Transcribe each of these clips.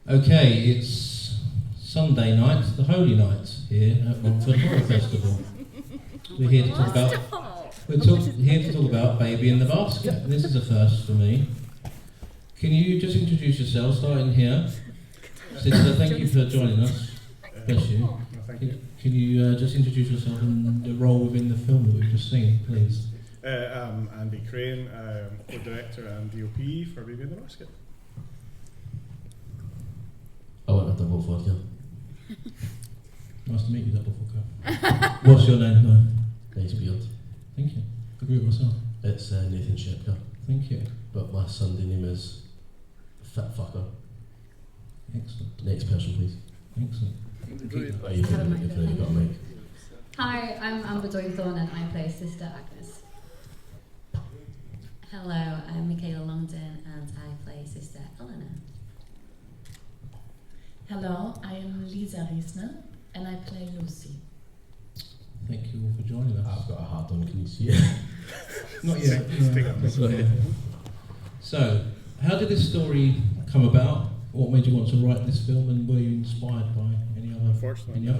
Okay, it's Sunday night, the Holy Night here at Romford Horror Festival. We're here to talk about Baby in the Basket. And this is a first for me. Can you just introduce yourself, starting here? Sister, thank you for joining us. Bless you. Can you just introduce yourself and the role within the film that we've just seen, please? I'm Andy Craine, co-director and DOP for Baby in the Basket. I want a double vodka. Nice to meet you, double vodka. What's your name? No. Nice beard. Thank you. Agree with myself. It's Nathan Shepka, Thank you. but my Sunday name is Fit Fucker. Excellent. Next person, please. Excellent. Oh, you've already got a mic. Hi, I'm Amber Doig-Throne and I play Sister Agnes. Hello, I'm Michaela Longden and I play Sister Eleanor. Hello, I am Lisa Riesner and I play Lucy. Thank you all for joining us. I've got a hat on, can you see it? Not yet. Stick up. So, how did this story come about? What made you want to write this film, and were you inspired by any other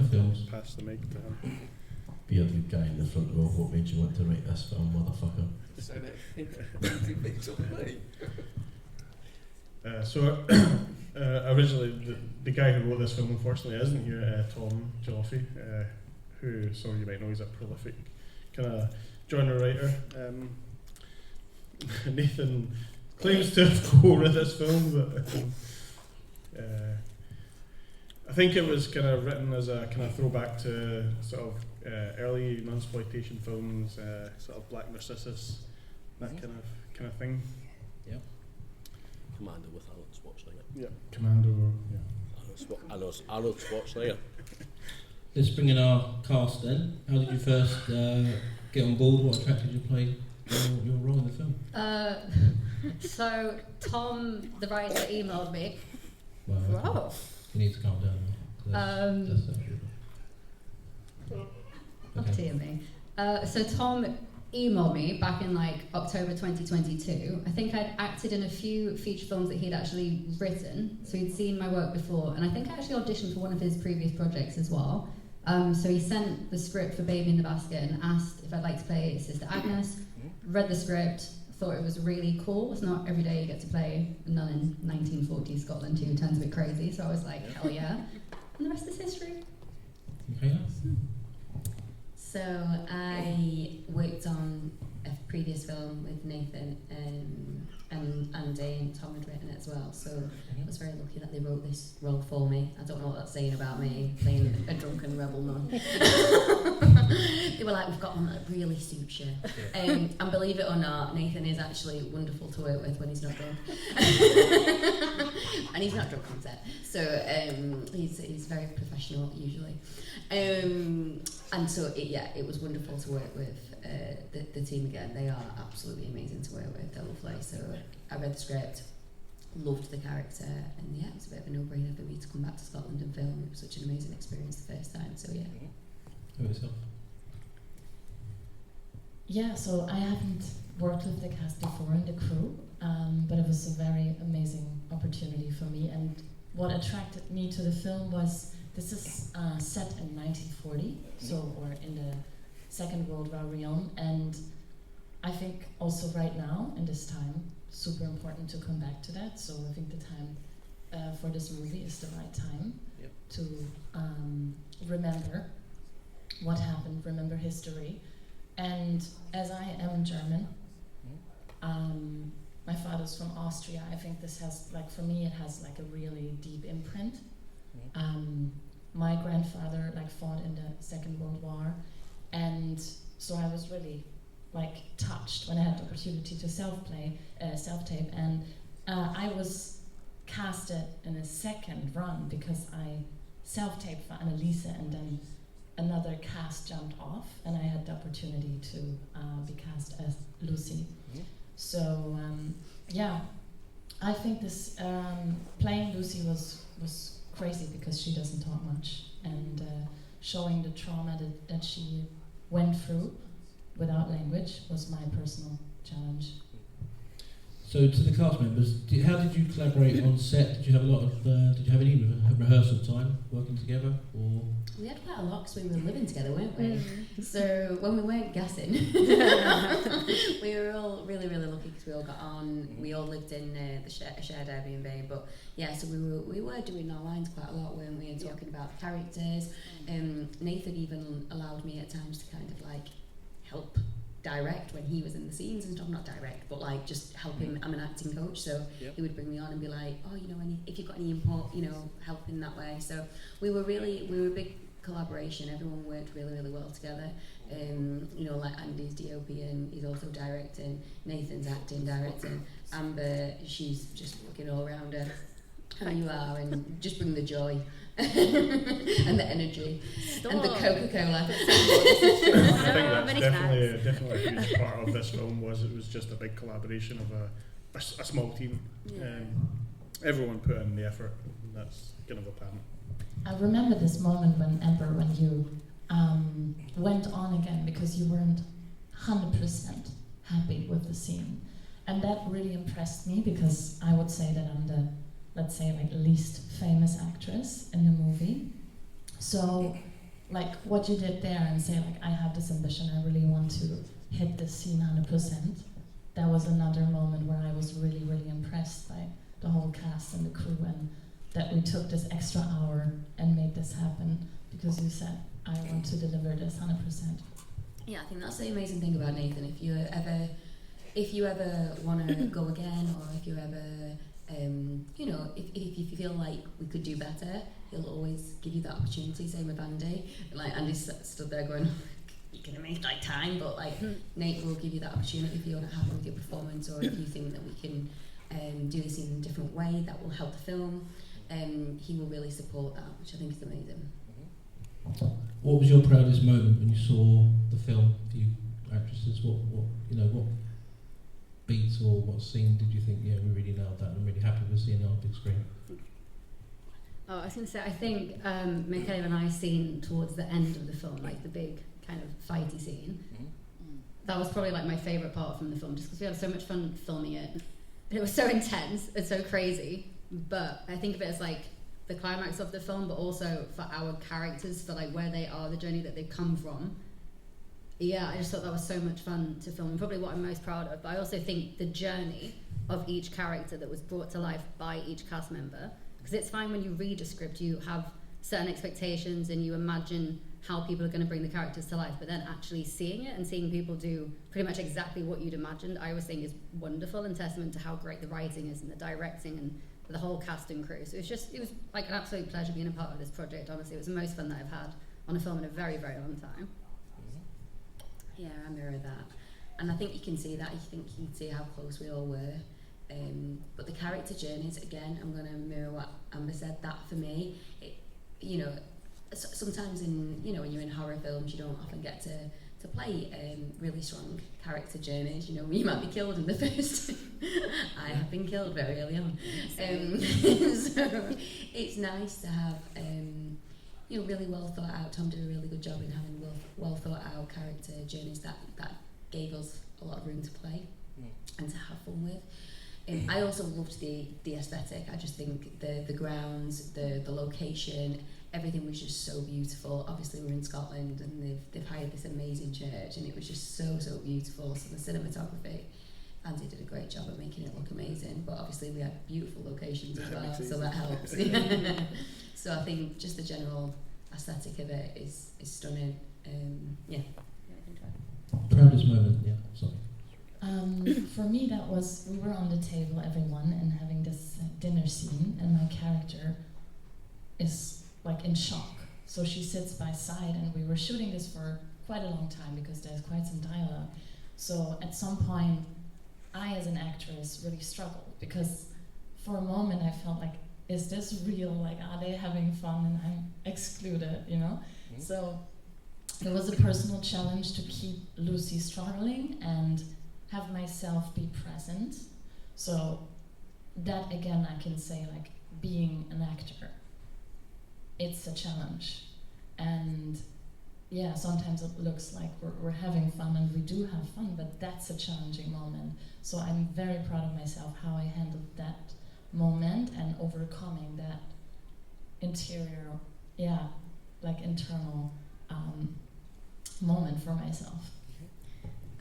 films? Pass the mic to him. Bearded guy in the front row, what made you want to write this film, motherfucker? Originally, the guy who wrote this film unfortunately isn't here, Tom Joloffe, who, some of you might know, he's a prolific kind of genre writer. Nathan claims to have co-written this film, but I think it was kind of written as a kind of throwback to sort of early non-exploitation films, sort of Black Narcissus, that kind of thing. Yep. Commando with Arnold Schwarzenegger. Yeah, Commando. Yeah. Arnold Schwarzenegger. Let's bring in our cast then. How did you first get on board? What attracted you to play your role in the film? So Tom, the writer, emailed me. Well, you need to calm down now. That's Up to me. So Tom emailed me back in like October 2022. I think I'd acted in a few feature films that he'd actually written, so he'd seen my work before, and I think I actually auditioned for one of his previous projects as well. So he sent the script for Baby in the Basket and asked if I'd like to play Sister Agnes. Read the script, thought it was really cool. It's not every day you get to play a nun in 1940s Scotland who turns a bit crazy, so I was like, hell yeah. And the rest is history. Okay. So I worked on a previous film with Nathan and Andy and Tom had written it as well, so I was very lucky that they wrote this role for me. I don't know what that's saying about me, playing a drunken rebel nun. They were like, we've got one that really suits you. And believe it or not, Nathan is actually wonderful to work with when he's not drunk. And he's not drunk on set, so he's very professional usually. And so it was wonderful to work with the team again. They are absolutely amazing to work with. They're lovely. So I read the script, loved the character, and it was a bit of a no-brainer for me to come back to Scotland and film. It was such an amazing experience the first time. So yeah. How about yourself? Yeah, so I haven't worked with the cast before in the crew, but it was a very amazing opportunity for me. And what attracted me to the film was this is set in 1940, so we're in the Second World War realm, and I think also right now, in this time, super important to come back to that. So I think the time for this movie is the right time to remember what happened, remember history. And as I am German, my father's from Austria, I think this has, like, for me, it has like a really deep imprint. My grandfather fought in the Second World War, and so I was really touched when I had the opportunity to self-tape, and I was casted in a second run because I self-taped for Annalisa, and then another cast jumped off, and I had the opportunity to be cast as Lucy. So I think this playing Lucy was crazy because she doesn't talk much, and showing the trauma that she went through without language was my personal challenge. So So to the cast members, how did you collaborate on set? Did you have a lot of? Did you have any rehearsal time working together, or? We had quite a lot because we were living together, weren't we? So when we weren't gassing, we were all really, really lucky because we all got on. We all lived in the shared Airbnb, but yeah, so we were doing our lines quite a lot, weren't we? And talking about the characters. Nathan even allowed me at times to kind of like help direct when he was in the scenes and stuff. Not direct, but like just help him. I'm an acting coach, so he would bring me on and be like, oh, you know, if you've got any input, you know, help in that way. So we were a big collaboration. Everyone worked really, really well together. You know, like Andy's DOP and he's also directing. Nathan's acting, directing. Amber, she's just fucking all rounder. How you are, and just bring the joy and the energy and the Coca-Cola. I think that's definitely a huge part of this film. It was just a big collaboration of a small team. Everyone put in the effort. And that's kind of apparent. I remember this moment when Amber, when you went on again because you weren't 100% happy with the scene, and that really impressed me because I would say that I'm the, let's say, like least famous actress in the movie. So like what you did there and say like, I have this ambition, I really want to hit this scene 100%. That was another moment where I was really, really impressed by the whole cast and the crew, and that we took this extra hour and made this happen because you said, I want to deliver this 100%. Yeah, I think that's the amazing thing about Nathan. If you ever want to go again, or if you ever you know, if you feel like we could do better, he'll always give you that opportunity. Same with Andy. Like Andy stood there going, "You're gonna make like time," but like Nate will give you that opportunity if you're not happy with your performance, or if you think that we can do this in a different way that will help the film. He will really support that, which I think is amazing. What was your proudest moment when you saw the film, for you actresses? What beats or what scene did you think, yeah, we really nailed that, I'm really happy with seeing it on big screen? Oh, I was going to say, I think Michaela and I seen towards the end of the film, like the big kind of fighty scene. That was probably like my favourite part from the film, just because we had so much fun filming it. It was so intense and so crazy, but I think of it as like the climax of the film, but also for our characters, for like where they are, the journey that they've come from. Yeah, I just thought that was so much fun to film, and probably what I'm most proud of. But I also think the journey of each character that was brought to life by each cast member, because it's fine when you read a script, you have certain expectations and you imagine how people are going to bring the characters to life, but then actually seeing it and seeing people do pretty much exactly what you'd imagined, I always think is wonderful and testament to how great the writing is and the directing and the whole cast and crew. So it was like an absolute pleasure being a part of this project. Honestly, it was the most fun that I've had on a film in a very, very long time. Yeah, I mirror that. And I think you can see that. I think you can see how close we all were. But the character journeys, again, I'm going to mirror what Amber said. That for me, sometimes when you're in horror films, you don't often get to play really strong character journeys. You know, you might be killed in the first. I have been killed very early on. So it's nice to have really well thought out. Tom did a really good job in having well thought out character journeys that gave us a lot of room to play and to have fun with. I also loved the aesthetic. I just think the grounds, the location, everything was just so beautiful. Obviously we're in Scotland and they've hired this amazing church, and it was just so beautiful. So the cinematography, Andy did a great job at making it look amazing, but obviously we had beautiful locations as well, so that helps. So I think just the general aesthetic of it is stunning. Proudest moment, yeah, sorry. For me, that was, we were on the table, everyone, and having this dinner scene, and my character is like in shock. So she sits by side, and we were shooting this for quite a long time because there's quite some dialogue. So at some point, I as an actress really struggled because for a moment I felt like, is this real? Like, are they having fun and I'm excluded, you know? So it was a personal challenge to keep Lucy struggling and have myself be present. So that again, I can say, like, being an actor, it's a challenge. And yeah, sometimes it looks like we're having fun, and we do have fun, but that's a challenging moment. So I'm very proud of myself how I handled that moment and overcoming that interior, internal moment for myself.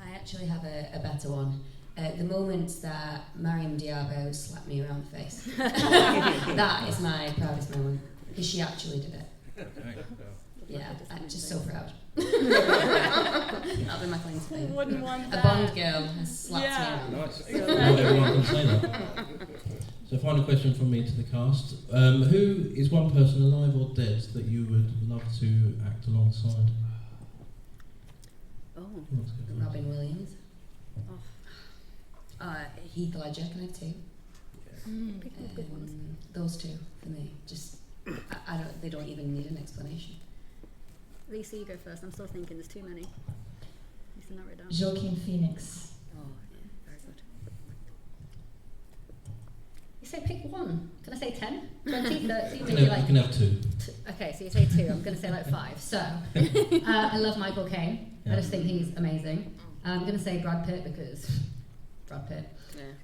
I actually have a better one. The moment that Mariam Diabo slapped me around the face. That is my proudest moment, because she actually did it. Yeah, I'm just so proud. That'll be my claim to fame. Wouldn't want that. A Bond girl has slapped me around. Nice. Not everyone can say that. So final question from me to the cast. Who is one person, alive or dead, that you would love to act alongside? Oh. Who wants to go first? Robin Williams. Heath Ledger, can I have two? Pick up good ones. Those two for me. Just, I don't. They don't even need an explanation. Lisa, you go first. I'm still thinking. There's too many. Lisa, narrow it down. Joaquin Phoenix. Oh, yeah, very good. You say pick one. Can I say 10? 20, 30? You Maybe can have two. Okay, so you say 2. I'm going to say like 5. So, I love Michael Caine. Yeah. I just think he's amazing. I'm going to say Brad Pitt because Brad Pitt.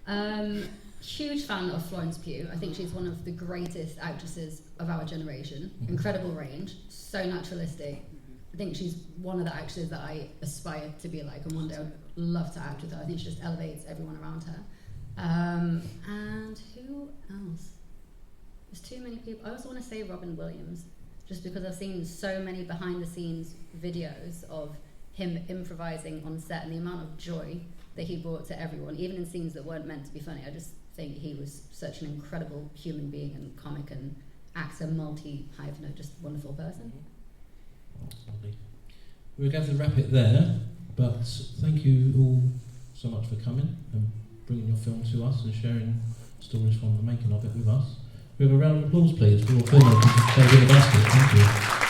Yeah. Huge fan of Florence Pugh. I think she's one of the greatest actresses of our generation. Incredible range, so naturalistic. I think she's one of the actresses that I aspire to be like, and one day I'd love to act with her. I think she just elevates everyone around her. And who else? There's too many people. I also want to say Robin Williams, just because I've seen so many behind-the-scenes videos of him improvising on set and the amount of joy that he brought to everyone, even in scenes that weren't meant to be funny. I just think he was such an incredible human being and comic and actor, multi-hyphenate, just wonderful person. Lovely. We're going to wrap it there, but thank you all so much for coming and bringing your film to us and sharing stories from the making of it with us. We have a round of applause, please, for all filmmakers who played in the basket. Thank you.